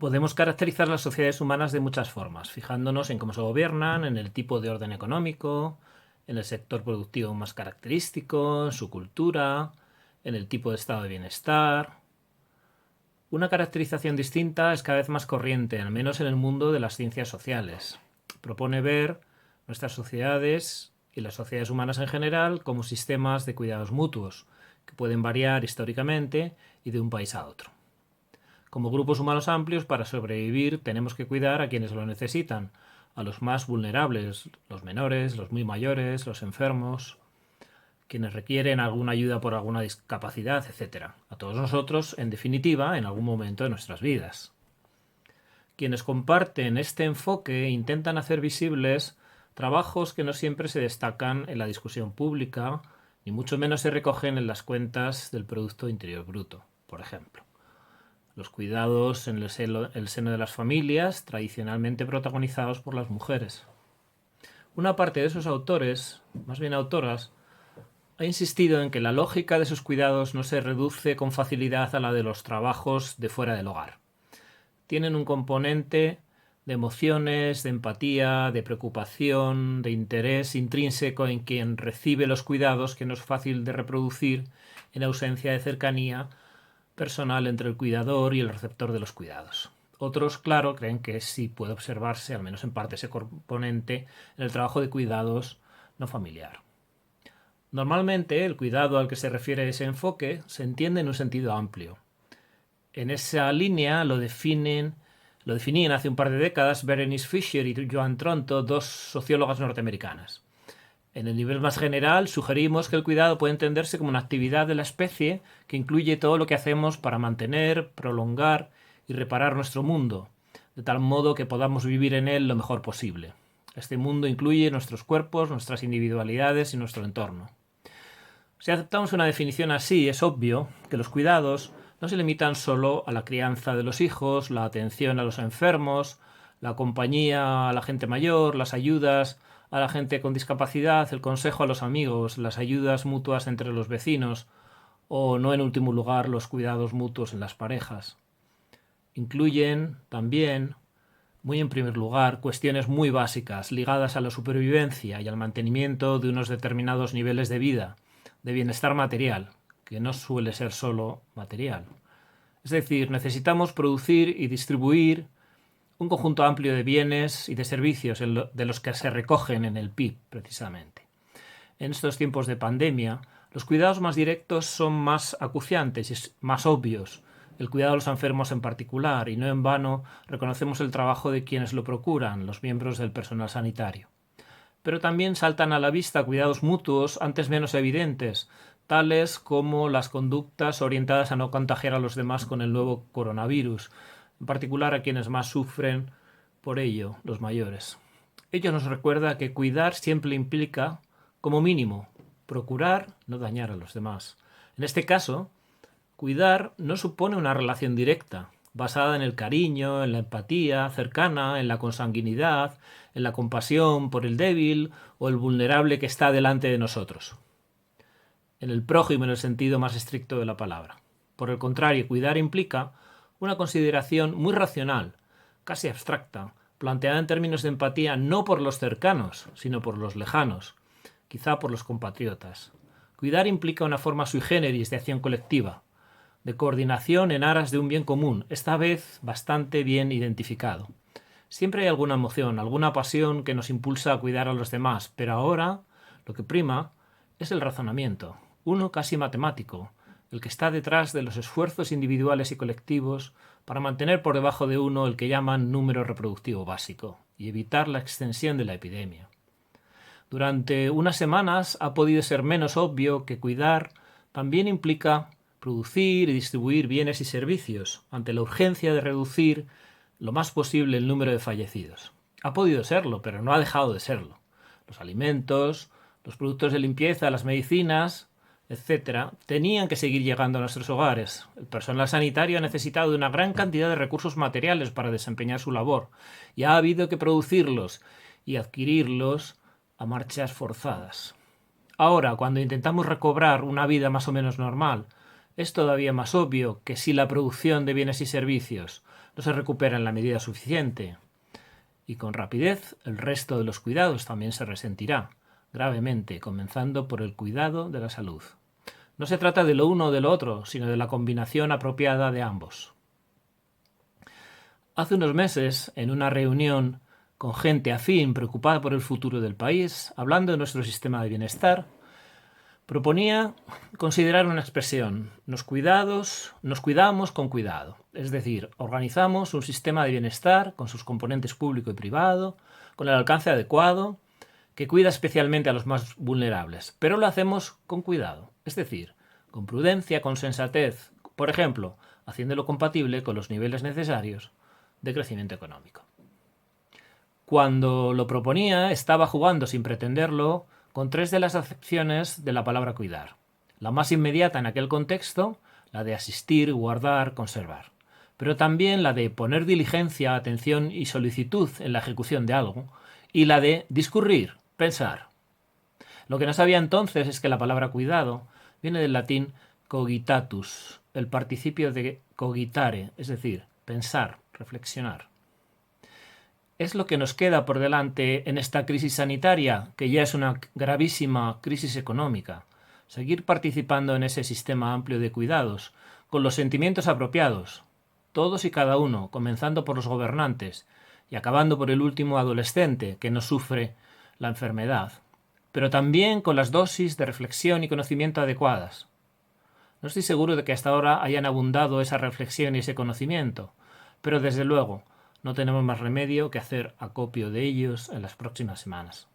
Podemos caracterizar las sociedades humanas de muchas formas, fijándonos en cómo se gobiernan, en el tipo de orden económico, en el sector productivo más característico, en su cultura, en el tipo de estado de bienestar. Una caracterización distinta es cada vez más corriente, al menos en el mundo de las ciencias sociales. Propone ver nuestras sociedades y las sociedades humanas en general como sistemas de cuidados mutuos, que pueden variar históricamente y de un país a otro. Como grupos humanos amplios, para sobrevivir tenemos que cuidar a quienes lo necesitan, a los más vulnerables, los menores, los muy mayores, los enfermos, quienes requieren alguna ayuda por alguna discapacidad, etc. A todos nosotros, en definitiva, en algún momento de nuestras vidas. Quienes comparten este enfoque intentan hacer visibles trabajos que no siempre se destacan en la discusión pública, ni mucho menos se recogen en las cuentas del Producto Interior Bruto, por ejemplo. Los cuidados en el seno de las familias, tradicionalmente protagonizados por las mujeres. Una parte de esos autores, más bien autoras, ha insistido en que la lógica de sus cuidados no se reduce con facilidad a la de los trabajos de fuera del hogar. Tienen un componente de emociones, de empatía, de preocupación, de interés intrínseco en quien recibe los cuidados que no es fácil de reproducir en ausencia de cercanía personal entre el cuidador y el receptor de los cuidados. Otros, claro, creen que sí puede observarse, al menos en parte, ese componente en el trabajo de cuidados no familiar. Normalmente, el cuidado al que se refiere ese enfoque se entiende en un sentido amplio. En esa línea lo definían hace un par de décadas Berenice Fisher y Joan Tronto, dos sociólogas norteamericanas. En el nivel más general, sugerimos que el cuidado puede entenderse como una actividad de la especie que incluye todo lo que hacemos para mantener, prolongar y reparar nuestro mundo, de tal modo que podamos vivir en él lo mejor posible. Este mundo incluye nuestros cuerpos, nuestras individualidades y nuestro entorno. Si aceptamos una definición así, es obvio que los cuidados no se limitan solo a la crianza de los hijos, la atención a los enfermos, la compañía a la gente mayor, las ayudas a la gente con discapacidad, el consejo a los amigos, las ayudas mutuas entre los vecinos o, no en último lugar, los cuidados mutuos en las parejas. Incluyen también, muy en primer lugar, cuestiones muy básicas ligadas a la supervivencia y al mantenimiento de unos determinados niveles de vida, de bienestar material, que no suele ser solo material. Es decir, necesitamos producir y distribuir un conjunto amplio de bienes y de servicios de los que se recogen en el PIB, precisamente. En estos tiempos de pandemia, los cuidados más directos son más acuciantes y más obvios. El cuidado a los enfermos en particular, y no en vano reconocemos el trabajo de quienes lo procuran, los miembros del personal sanitario. Pero también saltan a la vista cuidados mutuos antes menos evidentes, tales como las conductas orientadas a no contagiar a los demás con el nuevo coronavirus, en particular a quienes más sufren por ello, los mayores. Ello nos recuerda que cuidar siempre implica, como mínimo, procurar no dañar a los demás. En este caso, cuidar no supone una relación directa, basada en el cariño, en la empatía cercana, en la consanguinidad, en la compasión por el débil o el vulnerable que está delante de nosotros. En el prójimo en el sentido más estricto de la palabra. Por el contrario, cuidar implica una consideración muy racional, casi abstracta, planteada en términos de empatía no por los cercanos, sino por los lejanos, quizá por los compatriotas. Cuidar implica una forma sui generis de acción colectiva, de coordinación en aras de un bien común, esta vez bastante bien identificado. Siempre hay alguna emoción, alguna pasión que nos impulsa a cuidar a los demás, pero ahora lo que prima es el razonamiento, uno casi matemático, el que está detrás de los esfuerzos individuales y colectivos para mantener por debajo de uno el que llaman número reproductivo básico y evitar la extensión de la epidemia. Durante unas semanas ha podido ser menos obvio que cuidar también implica producir y distribuir bienes y servicios ante la urgencia de reducir lo más posible el número de fallecidos. Ha podido serlo, pero no ha dejado de serlo. Los alimentos, los productos de limpieza, las medicinas, etc., tenían que seguir llegando a nuestros hogares. El personal sanitario ha necesitado de una gran cantidad de recursos materiales para desempeñar su labor y ha habido que producirlos y adquirirlos a marchas forzadas. Ahora, cuando intentamos recobrar una vida más o menos normal, es todavía más obvio que si la producción de bienes y servicios no se recupera en la medida suficiente y con rapidez, el resto de los cuidados también se resentirá gravemente, comenzando por el cuidado de la salud. No se trata de lo uno o de lo otro, sino de la combinación apropiada de ambos. Hace unos meses, en una reunión con gente afín preocupada por el futuro del país, hablando de nuestro sistema de bienestar, proponía considerar una expresión: nos cuidamos con cuidado. Es decir, organizamos un sistema de bienestar con sus componentes público y privado, con el alcance adecuado, que cuida especialmente a los más vulnerables, pero lo hacemos con cuidado, es decir, con prudencia, con sensatez, por ejemplo, haciéndolo compatible con los niveles necesarios de crecimiento económico. Cuando lo proponía, estaba jugando sin pretenderlo con tres de las acepciones de la palabra cuidar. La más inmediata en aquel contexto, la de asistir, guardar, conservar. Pero también la de poner diligencia, atención y solicitud en la ejecución de algo, y la de discurrir, pensar. Lo que no sabía entonces es que la palabra cuidado viene del latín cogitatus, el participio de cogitare, es decir, pensar, reflexionar. Es lo que nos queda por delante en esta crisis sanitaria, que ya es una gravísima crisis económica. Seguir participando en ese sistema amplio de cuidados, con los sentimientos apropiados, todos y cada uno, comenzando por los gobernantes y acabando por el último adolescente que no sufre la enfermedad, pero también con las dosis de reflexión y conocimiento adecuadas. No estoy seguro de que hasta ahora hayan abundado esa reflexión y ese conocimiento, pero desde luego no tenemos más remedio que hacer acopio de ellos en las próximas semanas.